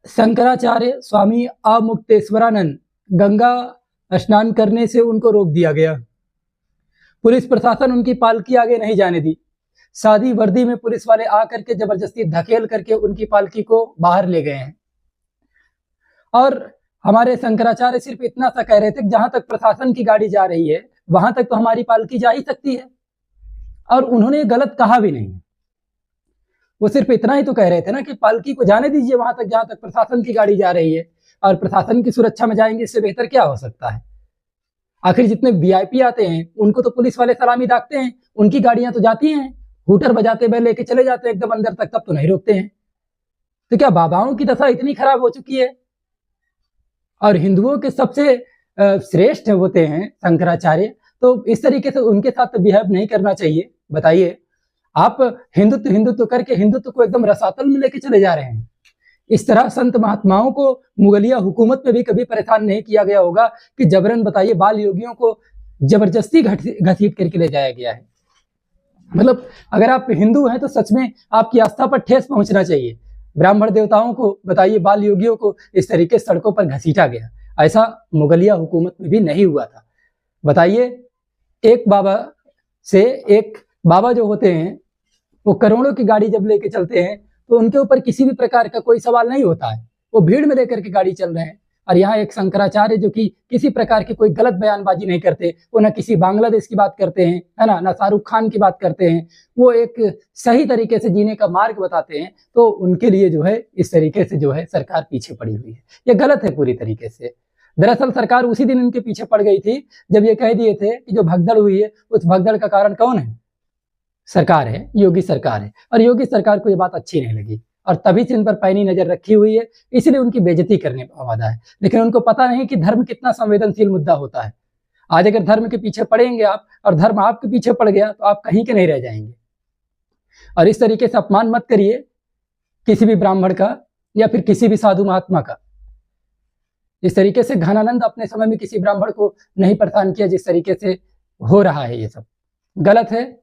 शंकराचार्य स्वामी अमुक्तेश्वरानंद गंगा स्नान करने से उनको रोक दिया गया। पुलिस प्रशासन उनकी पालकी आगे नहीं जाने दी। सादी वर्दी में पुलिस वाले आकर के जबरदस्ती धकेल करके उनकी पालकी को बाहर ले गए हैं। और हमारे शंकराचार्य सिर्फ इतना सा कह रहे थे कि जहां तक प्रशासन की गाड़ी जा रही है वहां तक तो हमारी पालकी जा ही सकती है, और उन्होंने गलत कहा भी नहीं। वो सिर्फ इतना ही तो कह रहे थे ना कि पालकी को जाने दीजिए वहां तक जहां तक प्रशासन की गाड़ी जा रही है, और प्रशासन की सुरक्षा में जाएंगे, इससे बेहतर क्या हो सकता है। आखिर जितने वीआईपी आते हैं उनको तो पुलिस वाले सलामी दागते हैं, उनकी गाड़ियां तो जाती हैं, हूटर बजाते हुए लेके चले जाते हैं एकदम अंदर तक, तब तो नहीं रोकते हैं। तो क्या बाबाओं की दशा इतनी खराब हो चुकी है? और हिंदुओं के सबसे श्रेष्ठ होते हैं शंकराचार्य, तो इस तरीके से उनके साथ बिहेव नहीं करना चाहिए। बताइए, आप हिंदुत्व हिंदुत्व करके हिंदुत्व को एकदम रसातल में लेके चले जा रहे हैं। इस तरह संत महात्माओं को मुगलिया हुकूमत में भी कभी परेशान नहीं किया गया होगा कि जबरन, बताइए, बाल योगियों को जबरदस्ती घसीट करके ले जाया गया है। मतलब अगर आप हिंदू हैं तो सच में आपकी आस्था पर ठेस पहुंचना चाहिए। ब्राह्मण देवताओं को, बताइए, बाल योगियों को इस तरीके से सड़कों पर घसीटा गया, ऐसा मुगलिया हुकूमत में भी नहीं हुआ था। बताइए, एक बाबा से एक बाबा जो होते हैं वो करोड़ों की गाड़ी जब लेके चलते हैं तो उनके ऊपर किसी भी प्रकार का कोई सवाल नहीं होता है, वो भीड़ में लेकर के गाड़ी चल रहे हैं। और यहाँ एक शंकराचार्य जो कि किसी प्रकार की कोई गलत बयानबाजी नहीं करते, वो ना किसी बांग्लादेश की बात करते हैं, है ना शाहरुख खान की बात करते हैं, वो एक सही तरीके से जीने का मार्ग बताते हैं। तो उनके लिए जो है इस तरीके से जो है सरकार पीछे पड़ी हुई है, ये गलत है पूरी तरीके से। दरअसल सरकार उसी दिन इनके पीछे पड़ गई थी जब ये कह दिए थे कि जो भगदड़ हुई है उस भगदड़ का कारण कौन है? सरकार है, योगी सरकार है। और योगी सरकार को ये बात अच्छी नहीं लगी और तभी से इन पर पैनी नजर रखी हुई है, इसलिए उनकी बेइज्जती करने पर आमादा है। लेकिन उनको पता नहीं कि धर्म कितना संवेदनशील मुद्दा होता है। आज अगर धर्म के पीछे पड़ेंगे आप और धर्म आपके पीछे पड़ गया तो आप कहीं के नहीं रह जाएंगे। और इस तरीके से अपमान मत करिए किसी भी ब्राह्मण का या फिर किसी भी साधु महात्मा का। इस तरीके से घनानंद अपने समय में किसी ब्राह्मण को नहीं परेशान किया जिस तरीके से हो रहा है, ये सब गलत है।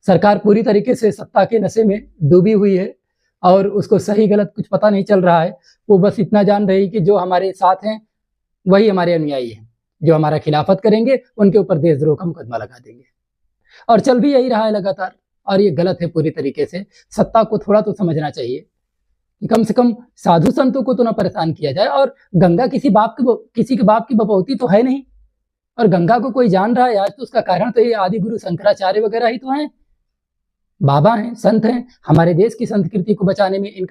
सरकार पूरी तरीके से सत्ता के नशे में डूबी हुई है और उसको सही गलत कुछ पता नहीं चल रहा है। वो बस इतना जान रही कि जो हमारे साथ हैं वही हमारे अनुयायी हैं, जो हमारा खिलाफत करेंगे उनके ऊपर देशद्रोह का मुकदमा लगा देंगे। और चल भी यही रहा है लगातार, और ये गलत है पूरी तरीके से। सत्ता को थोड़ा तो समझना चाहिए कि कम से कम साधु संतों को तो ना परेशान किया जाए। और गंगा किसी के बाप की बपौती तो है नहीं, और गंगा को कोई जान रहा है आज तो उसका कारण तो ये आदि गुरु शंकराचार्य वगैरह ही तो हैं, बाबा हैं, संत हैं। हमारे देश की संस्कृति को बचाने में इनका